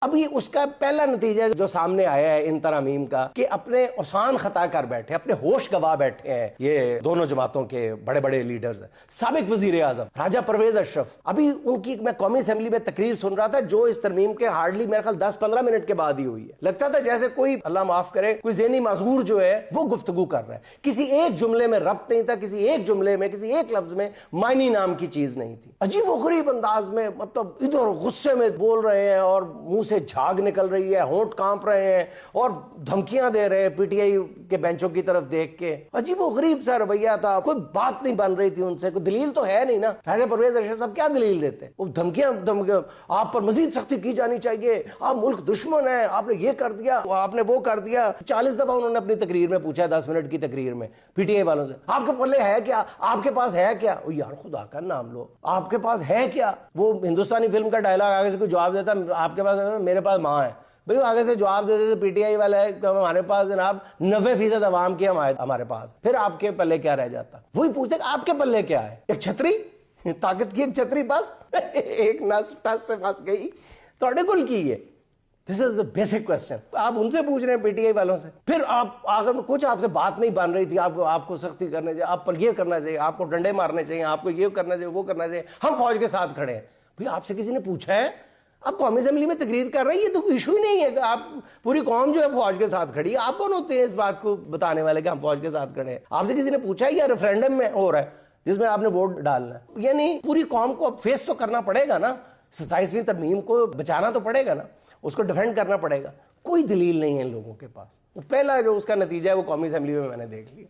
अभी उसका पहला नतीजा जो सामने आया है इन तरमीम का कि अपने आसान खता कर बैठे, अपने होश गवा बैठे हैं ये दोनों जमातों के बड़े बड़े लीडर्स हैं। साबिक वजीर आजम राजा परवेज अशरफ, अभी उनकी मैं कौमी असेंबली में तकरीर सुन रहा था जो इस तरमीम के हार्डली मेरे ख्याल 10-15 मिनट के बाद ही हुई है। लगता था जैसे कोई, अल्लाह माफ करे, कोई ज़हनी माजूर जो है वो गुफ्तगू कर रहा है। किसी एक जुमले में रब्त नहीं था, किसी एक जुमले में, किसी एक लफ्ज में मायनी नाम की चीज नहीं थी। अजीब व गरीब अंदाज में, मतलब इधर गुस्से में बोल रहे हैं और मुंह से झाग निकल रही है, होंठ कांप रहे हैं और धमकियां दे रहे हैं पीटीआई के बेंचों की तरफ देख के। अजीब व गरीब सा रवैया था, कोई बात नहीं बन रही थी उनसे, कोई दलील तो है नहीं ना। राजा परवेज अशरफ साहब क्या दलील देते? वो धमकियां, आप पर मजीद सख्ती की जानी चाहिए, आप मुल्क दुश्मन है, आपने ये कर दिया, आपने वो कर दिया। 40 दफा उन्होंने अपनी तकरीर में पूछा, 10 मिनट की तकरीर में पीटीआई वालों से, आपके पल्ले है क्या, आपके पास है क्या? ओ यार खुदा का नाम लो, आपके पास है क्या? वो हिंदुस्तानी फिल्म का डायलॉग आगे से कोई जवाब देता, आपके पास है? मेरे पास माँ है। भाई आगे से जवाब देते थे पीटीआई वाला है, हमारे पास जनाब 90% अवाम की हमारे पास, फिर आपके पल्ले क्या रह जाता? वही पूछते आपके पल्ले क्या है? एक छतरी, ताकत की एक छतरी, बस एक नस टस से फंस गई, थोड़े कुल की है। This is the basic question. आप उनसे पूछ रहे हैं पीटीआई वालों से, फिर आप अगर कुछ आपसे बात नहीं बन रही थी, आपको सख्ती करनी चाहिए, आप पर ये करना चाहिए, आपको डंडे मारने चाहिए, आपको ये करना चाहिए, वो करना चाहिए, हम फौज के साथ खड़े हैं। भाई आपसे किसी ने पूछा है? आप कौमी असेंबली में तकरीर कर रहे हैं, ये तो इशू ही नहीं है। आप पूरी कौम जो है फौज के साथ खड़ी है, आप कौन होते हैं इस बात को बताने वाले कि हम फौज के साथ खड़े हैं? आपसे किसी ने पूछा है? या रेफरेंडम में हो रहा है जिसमें आपने वोट डालना है? यानी पूरी कौम को अब फेस तो करना पड़ेगा ना, 27वीं तरमीम को बचाना तो पड़ेगा ना, उसको डिफेंड करना पड़ेगा। कोई दलील नहीं है इन लोगों के पास। तो पहला जो उसका नतीजा है वो कौमी असेंबली में मैंने देख लिया।